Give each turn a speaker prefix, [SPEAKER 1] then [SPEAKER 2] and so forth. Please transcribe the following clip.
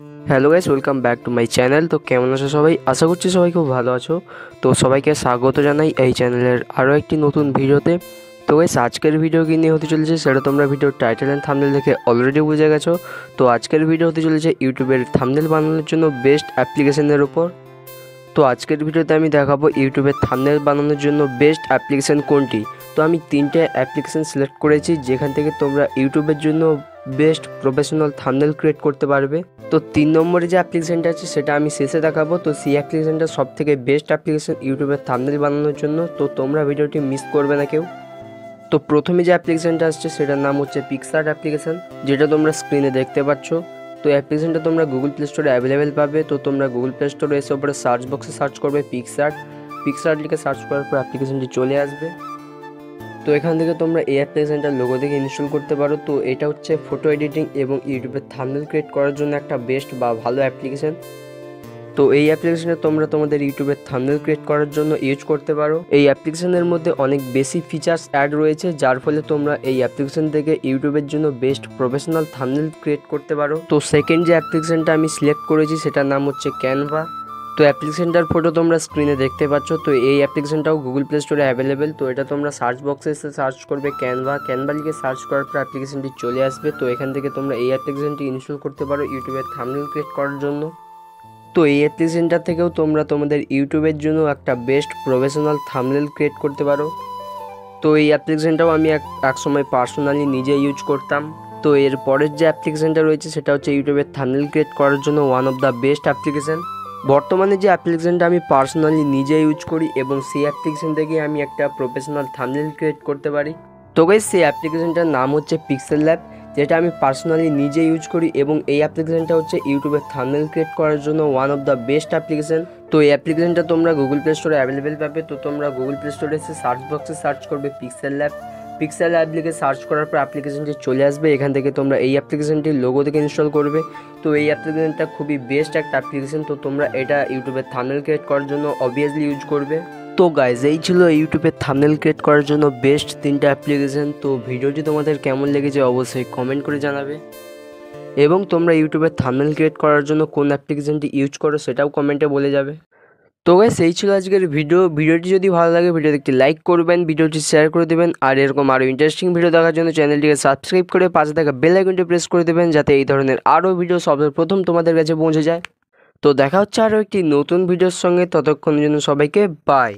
[SPEAKER 1] Hello guys, welcome back to my channel. তো কেমন আছো সবাই? আশা করছি সবাই খুব ভালো আছো। তো সবাইকে স্বাগত জানাই এই চ্যানেলের আরও একটি নতুন ভিডিওতে। তো গাইস, আজকের ভিডিও কী নিয়ে হতে চলেছে সেটা তোমরা ভিডিওর টাইটেল অ্যান্ড থাম্বনেল দেখে অলরেডি বুঝে গেছো। তো আজকের ভিডিও হতে চলেছে ইউটিউবের থাম্বনেল বানানোর জন্য বেস্ট অ্যাপ্লিকেশনের উপর। তো আজকের ভিডিওতে আমি দেখাবো ইউটিউবের থাম্বনেল বানানোর জন্য বেস্ট অ্যাপ্লিকেশন কোনটি। তো আমি তিনটে অ্যাপ্লিকেশন সিলেক্ট করেছি যেখান থেকে তোমরা ইউটিউবের জন্য বেস্ট প্রফেশনাল থাম্বনেল ক্রিয়েট করতে পারবে। তো 3 নম্বরে যে অ্যাপ্লিকেশনটা আছে সেটা আমি শেষে দেখাবো। তো সেই অ্যাপ্লিকেশনটা সব থেকে বেস্ট অ্যাপ্লিকেশন ইউটিউবের থাম্বনেল বানানোর জন্য। তো তোমরা ভিডিওটি মিস করবে না কেউ। তো প্রথমে যে অ্যাপ্লিকেশনটা আসছে সেটার নাম হচ্ছে পিক্সআর্ট অ্যাপ্লিকেশন, যেটা তোমরা স্ক্রিনে দেখতে পাচ্ছ। তো অ্যাপ্লিকেশনটা তোমরা গুগল প্লে স্টোরে অ্যাভেলেবেল পাবে। তো তোমরা গুগল প্লে স্টোরে এসে ওপরে সার্চ বক্সে সার্চ করবে পিক্সআর্ট। পিক্সআর্ট লিখে সার্চ করার পর অ্যাপ্লিকেশনটি চলে আসবে। তো এখান থেকে তোমরা এই অ্যাপ্লিকেশনটার লোগো থেকে ইনস্টল করতে পারো। তো এটা হচ্ছে ফটো এডিটিং এবং ইউটিউবের থাম্বনেল ক্রিয়েট করার জন্য একটা বেস্ট বা ভালো অ্যাপ্লিকেশন। তো এই অ্যাপ্লিকেশনে তোমরা তোমাদের ইউটিউবের থাম্বনেল ক্রিয়েট করার জন্য ইউজ করতে পারো। এই অ্যাপ্লিকেশনের মধ্যে অনেক বেশি ফিচার্স অ্যাড রয়েছে, যার ফলে তোমরা এই অ্যাপ্লিকেশন থেকে ইউটিউবের জন্য বেস্ট প্রফেশনাল থাম্বনেল ক্রিয়েট করতে পারো। তো সেকেন্ড যে অ্যাপ্লিকেশনটা আমি সিলেক্ট করেছি সেটার নাম হচ্ছে ক্যানভা। তো অ্যাপ্লিকেশনটার ফটো তোমরা স্ক্রিনে দেখতে পাচ্ছ। তো এই অ্যাপ্লিকেশনটাও গুগল প্লে স্টোরে অ্যাভেলেবেল। তো এটা তোমরা সার্চ বক্সে এসে সার্চ করবে ক্যানভা। ক্যানভা লিখে সার্চ করার পর অ্যাপ্লিকেশনটি চলে আসবে। তো এখান থেকে তোমরা এই অ্যাপ্লিকেশনটি ইনস্টল করতে পারো ইউটিউবের থাম্বনেল ক্রিয়েট করার জন্য। তো এই অ্যাপ্লিকেশনটা থেকেও তোমরা তোমাদের ইউটিউবের জন্য একটা বেস্ট প্রফেশনাল থাম্বনেল ক্রিয়েট করতে পারো। তো এই অ্যাপ্লিকেশনটাও আমি এক সময় পার্সোনালি নিজে ইউজ করতাম। তো এর পরের যে অ্যাপ্লিকেশনটা রয়েছে সেটা হচ্ছে ইউটিউবের থাম্বনেল ক্রিয়েট করার জন্য one of the best application. বর্তমানে যে অ্যাপ্লিকেশনটা আমি পার্সোনালি নিজে ইউজ করি এবং সেই অ্যাপ্লিকেশন থেকে আমি একটা প্রফেশনাল থাম্বনেল ক্রিয়েট করতে পারি। তো গাইস, সেই অ্যাপ্লিকেশনটার নাম হচ্ছে পিক্সেল ল্যাব, যেটা আমি পার্সোনালি নিজে ইউজ করি এবং এই অ্যাপ্লিকেশনটা হচ্ছে ইউটিউবের থাম্বনেল ক্রিয়েট করার জন্য one of the best application. তো এই অ্যাপ্লিকেশনটা তোমরা গুগল প্লে স্টোরে অ্যাভেলেবেল পাবে। তো তোমরা গুগল প্লে স্টোরে এসে সার্চ বক্সে সার্চ করবে পিক্সেল ল্যাব। পিক্সেল ল্যাব লিখে সার্চ করার পর অ্যাপ্লিকেশনটি চলে আসবে। এখান থেকে তোমরা এই অ্যাপ্লিকেশনটির লোগো থেকে ইনস্টল করবে। তো এই অ্যাপ্লিকেশনটা খুবই বেস্ট একটা অ্যাপ্লিকেশন। তো তোমরা এটা ইউটিউবের থাম্বনেল ক্রিয়েট করার জন্য অবভিয়াসলি ইউজ করবে। তো গাইজ, এই ছিল ইউটিউবের থাম্বনেল ক্রিয়েট করার জন্য বেস্ট 3টা অ্যাপ্লিকেশন। তো ভিডিওটি তোমাদের কেমন লেগেছে অবশ্যই কমেন্ট করে জানাবে এবং তোমরা ইউটিউবের থাম্বনেল ক্রিয়েট করার জন্য কোন অ্যাপ্লিকেশনটি ইউজ করো সেটাও কমেন্টে বলে যাবে। তো গাইস, এই ছিল আজকের ভিডিওটি যদি ভালো লাগে ভিডিওতে একটি লাইক করবেন, ভিডিওটি শেয়ার করে দেবেন আর এরকম আরও ইন্টারেস্টিং ভিডিও দেখার জন্য চ্যানেলটিকে সাবস্ক্রাইব করে পাশে থাকা বেল আইকনটি প্রেস করে দেবেন যাতে এই ধরনের আরও ভিডিও সর্বপ্রথম তোমাদের কাছে পৌঁছে যায়। তো দেখা হচ্ছে আরও একটি নতুন ভিডিওর সঙ্গে, ততক্ষণের জন্য সবাইকে বাই।